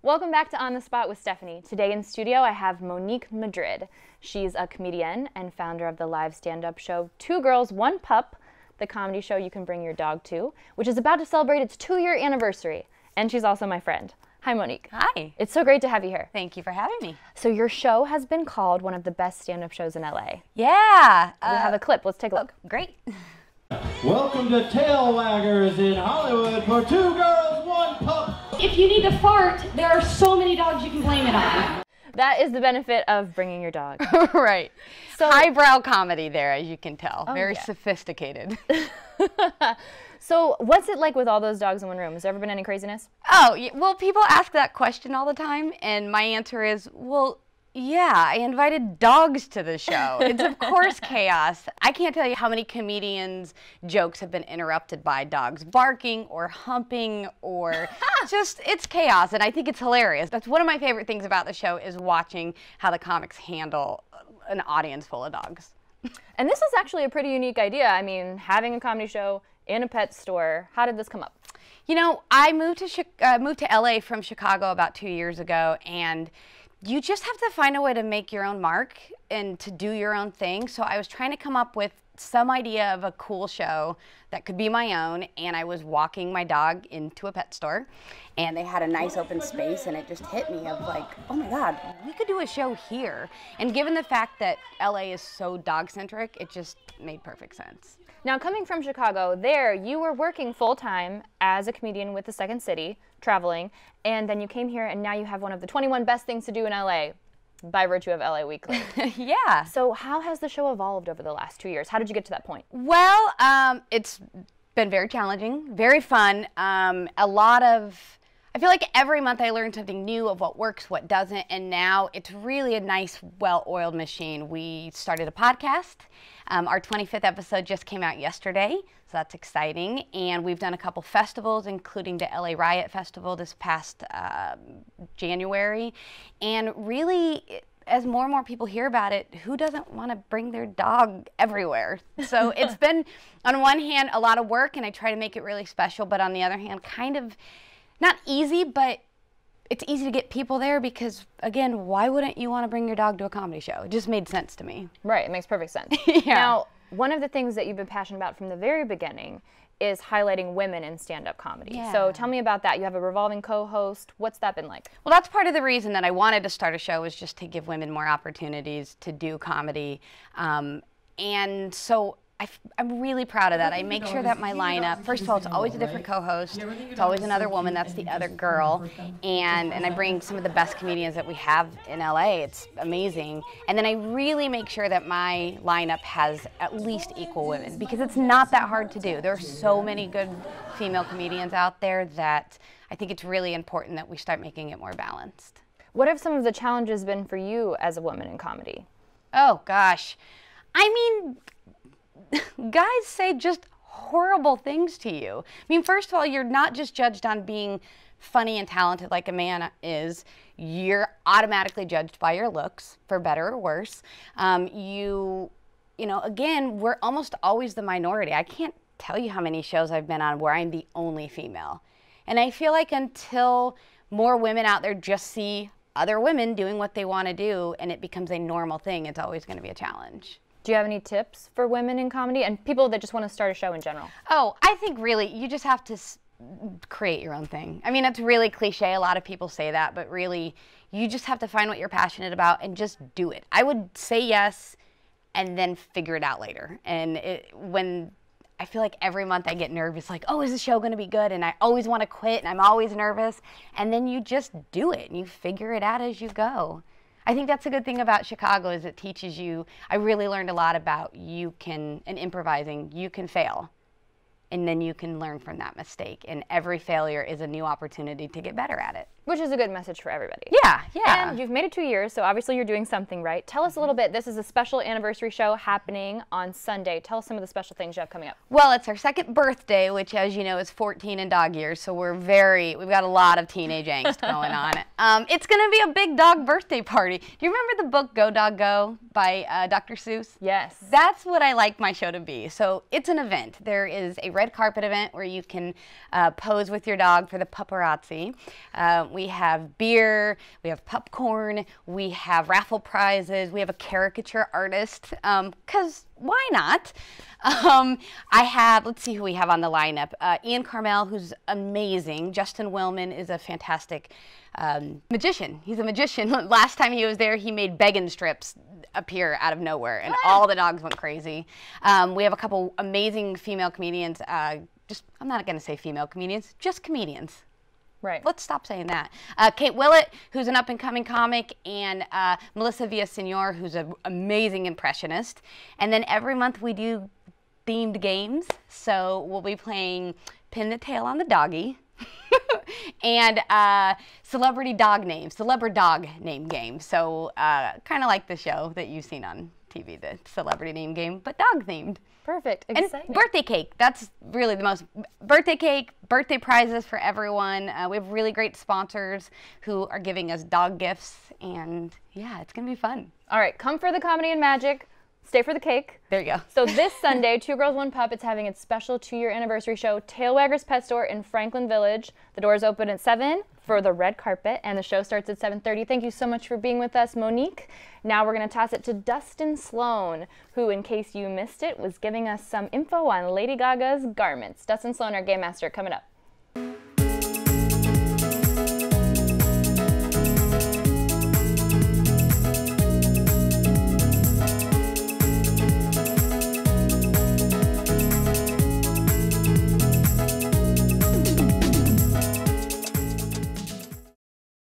Welcome back to On the Spot with Stephanie. Today in studio I have Monique Madrid. She's a comedian and founder of the live stand-up show 2 Girls, 1 Pup, the comedy show you can bring your dog to, which is about to celebrate its 2-year anniversary. And she's also my friend. Hi, Monique. Hi. It's so great to have you here. Thank you for having me. So your show has been called one of the best stand-up shows in LA. Yeah. We have a clip. Let's take a look. Great. Welcome to Tailwaggers in Hollywood for 2 Girls, 1 Pup. If you need to fart, there are so many dogs you can blame it on. That is the benefit of bringing your dog. Right. So, highbrow comedy there, as you can tell. Oh, Very yeah. sophisticated. So what's it like with all those dogs in one room? Has there ever been any craziness? Oh, well, people ask that question all the time, and my answer is, well, yeah, I invited dogs to the show. It's of course chaos. I can't tell you how many comedians' jokes have been interrupted by dogs barking or humping or just, it's chaos, and I think it's hilarious. That's one of my favorite things about the show is watching how the comics handle an audience full of dogs. And this is actually a pretty unique idea. I mean, having a comedy show in a pet store. How did this come up? You know, I moved to LA from Chicago about 2 years ago, and you just have to find a way to make your own mark and to do your own thing. So I was trying to come up with some idea of a cool show that could be my own, and I was walking my dog into a pet store, and they had a nice open space, and it just hit me of like, oh my God, we could do a show here. And given the fact that LA is so dog-centric, it just made perfect sense. Now, coming from Chicago, there you were working full-time as a comedian with the Second City, traveling, and then you came here and now you have one of the 21 best things to do in LA by virtue of LA Weekly. Yeah. So how has the show evolved over the last 2 years? How did you get to that point? Well, it's been very challenging, very fun. I feel like every month I learn something new of what works, what doesn't, and now it's really a nice, well-oiled machine. We started a podcast. Our 25th episode just came out yesterday, so that's exciting. And we've done a couple festivals, including the LA Riot Festival this past January. And really, as more and more people hear about it, who doesn't want to bring their dog everywhere? So it's been, on one hand, a lot of work, and I try to make it really special, but on the other hand, kind of not easy, but it's easy to get people there because, again, why wouldn't you want to bring your dog to a comedy show? It just made sense to me. Right, it makes perfect sense. Yeah. Now, one of the things that you've been passionate about from the very beginning is highlighting women in stand-up comedy. Yeah. So tell me about that. You have a revolving co-host. What's that been like? Well, that's part of the reason that I wanted to start a show, was just to give women more opportunities to do comedy. And so I'm really proud of that. I make sure that my lineup, first of all, it's always a different co-host. It's always another woman. That's the other girl. And I bring some of the best comedians that we have in LA. It's amazing. And then I really make sure that my lineup has at least equal women, because it's not that hard to do. There are so many good female comedians out there that I think it's really important that we start making it more balanced. What have some of the challenges been for you as a woman in comedy? Oh, gosh. I mean, guys say just horrible things to you. I mean, first of all, you're not just judged on being funny and talented like a man is. You're automatically judged by your looks, for better or worse. You know, again, we're almost always the minority. I can't tell you how many shows I've been on where I'm the only female. And I feel like until more women out there just see other women doing what they want to do and it becomes a normal thing, it's always going to be a challenge. Do you have any tips for women in comedy and people that just want to start a show in general? Oh, I think really you just have to create your own thing. I mean, that's really cliche. A lot of people say that, but really you just have to find what you're passionate about and just do it. I would say yes and then figure it out later. And when I feel like every month I get nervous, like, oh, is the show going to be good? And I always want to quit and I'm always nervous. And then you just do it and you figure it out as you go. I think that's a good thing about Chicago, is it teaches you, I really learned a lot about in improvising, you can fail. And then you can learn from that mistake. And every failure is a new opportunity to get better at it. Which is a good message for everybody. Yeah, yeah. And you've made it 2 years, so obviously you're doing something right. Tell us a little bit. This is a special anniversary show happening on Sunday. Tell us some of the special things you have coming up. Well, it's our 2nd birthday, which, as you know, is 14 in dog years. So we've got a lot of teenage angst going on. It's going to be a big dog birthday party. Do you remember the book Go Dog Go by Dr. Seuss? Yes. That's what I like my show to be. So it's an event. There is a red carpet event where you can pose with your dog for the paparazzi. We have beer, we have popcorn, we have raffle prizes, we have a caricature artist, because why not? Let's see who we have on the lineup. Ian Carmel, who's amazing. Justin Willman is a fantastic magician. He's a magician. Last time he was there, he made begging strips appear out of nowhere, and all the dogs went crazy. We have a couple amazing female comedians. I'm not going to say female comedians, just comedians. Right. Let's stop saying that. Kate Willett, who's an up-and-coming comic, and Melissa Villasenor, who's an amazing impressionist. And then every month we do themed games. So we'll be playing Pin the Tail on the Doggy and Celebrity Dog Name game. So kind of like the show that you've seen on TV, the Celebrity Name Game, but dog-themed. Perfect. And Exciting. birthday cake. That's really the most. Birthday cake, birthday prizes for everyone. We have really great sponsors who are giving us dog gifts. And yeah, it's going to be fun. All right. Come for the comedy and magic. Stay for the cake. There you go. So this Sunday, Two Girls, One Pup, it's having its special 2-year anniversary show, Tailwaggers Pet Store in Franklin Village. The doors open at 7 for the red carpet, and the show starts at 7:30. Thank you so much for being with us, Monique. Now we're going to toss it to Dustin Sloan, who, in case you missed it, was giving us some info on Lady Gaga's garments. Dustin Sloan, our game master, coming up.